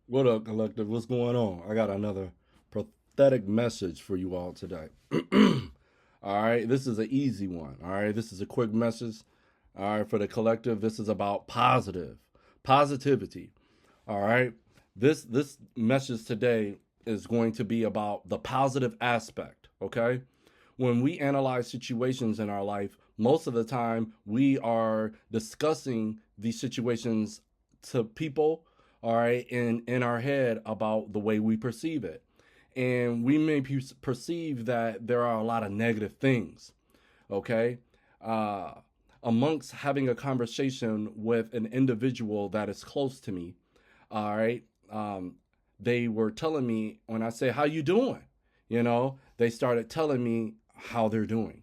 What up, collective? What's going on? I got another prophetic message for you all today. All right, this is an easy one. All right, this is a quick message. All right, for the collective, this is about positivity. All right, this message today is going to be about the positive aspect. Okay, when we analyze situations in our life, most of the time we are discussing these situations to people, all right, in our head about the way we perceive it. And we may perceive that there are a lot of negative things, okay? Uh, Amongst having a conversation with an individual that is close to me, all right, they were telling me when I say, "How you doing?" They started telling me how they're doing.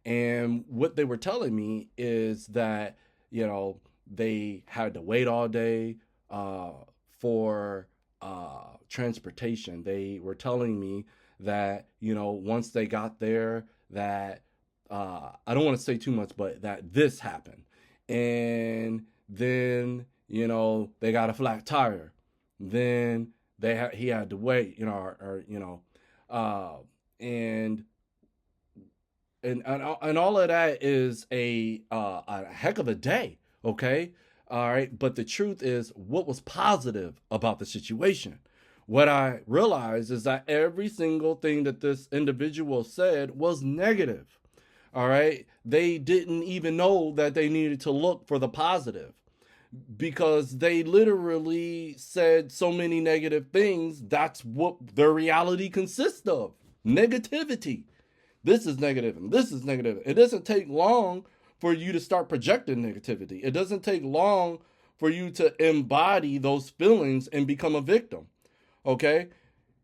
And what they were telling me is that, they had to wait all day uh, for transportation. They were telling me that, once they got there, that I don't want to say too much, but that this happened. And then, they got a flat tire. Then he had to wait, uh, and and all of that is a heck of a day, okay? All right, but the truth is, what was positive about the situation? What I realized is that every single thing that this individual said was negative. All right, they didn't even know that they needed to look for the positive because they literally said so many negative things. That's what their reality consists of: negativity. This is negative and this is negative. It doesn't take long for you to start projecting negativity. It doesn't take long for you to embody those feelings and become a victim. Okay?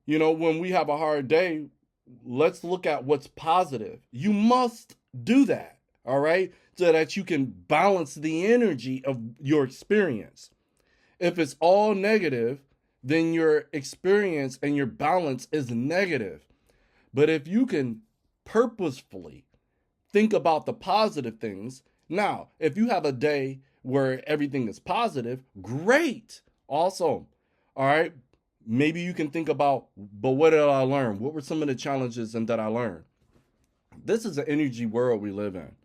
When we have a hard day, let's look at what's positive. You must do that, all right? So that you can balance the energy of your experience. If it's all negative, then your experience and your balance is negative. But if you can purposefully think about the positive things, now, if you have a day where everything is positive, great, awesome. All right. Maybe you can think about, but what did I learn? What were some of the challenges and that I learned? This is an energy world we live in.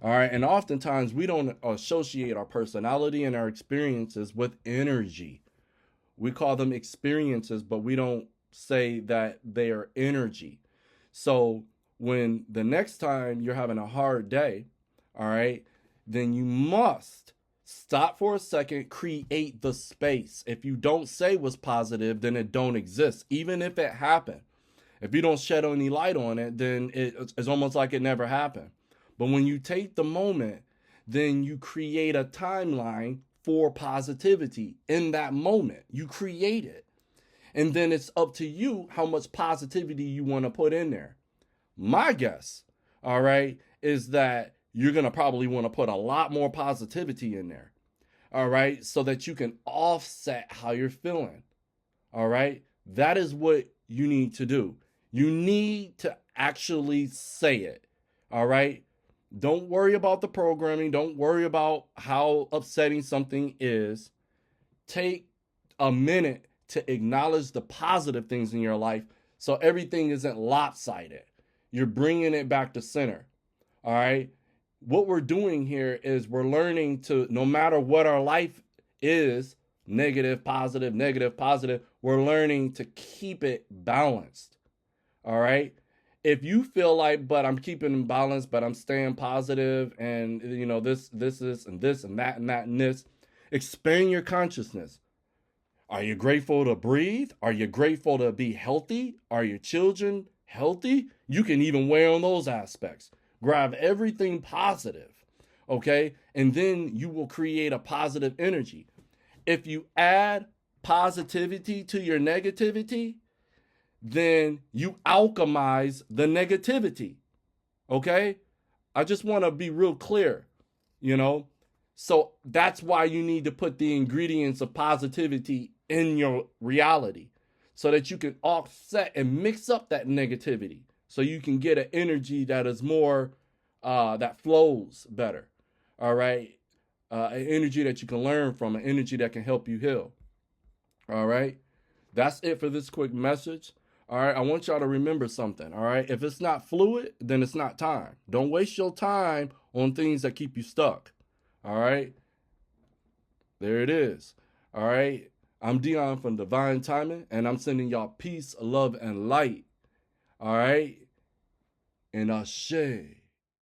All right. And oftentimes we don't associate our personality and our experiences with energy. We call them experiences, but we don't say that they are energy. So when the next time you're having a hard day, all right, then you must stop for a second, create the space. If you don't say what's positive, then it don't exist, even if it happened. If you don't shed any light on it, then it's almost like it never happened. But when you take the moment, then you create a timeline for positivity in that moment. You create it. And then it's up to you how much positivity you want to put in there. My guess, all right, is that you're going to probably want to put a lot more positivity in there, all right, so that you can offset how you're feeling, all right? That is what you need to do. You need to actually say it, all right? Don't worry about the programming. Don't worry about how upsetting something is. Take a minute to acknowledge the positive things in your life so everything isn't lopsided. You're bringing it back to center. All right. What we're doing here is we're learning to, no matter what our life is, negative, positive, we're learning to keep it balanced. All right. If you feel like, but I'm keeping in balance, but I'm staying positive, and this is and this and that and that and this, expand your consciousness. Are you grateful to breathe? Are you grateful to be healthy? Are your children healthy? You can even weigh on those aspects. Grab everything positive, okay? And then you will create a positive energy. If you add positivity to your negativity, then you alchemize the negativity, okay? I just want to be real clear, you know? So that's why you need to put the ingredients of positivity in your reality so that you can offset and mix up that negativity so you can get an energy that is more, that flows better. All right. An energy that you can learn from, an energy that can help you heal. All right. That's it for this quick message. All right. I want y'all to remember something. All right. If it's not fluid, then it's not time. Don't waste your time on things that keep you stuck. All right. There it is. All right. I'm Dion from Divine Timing, and I'm sending y'all peace, love, and light. All right. And Ashe.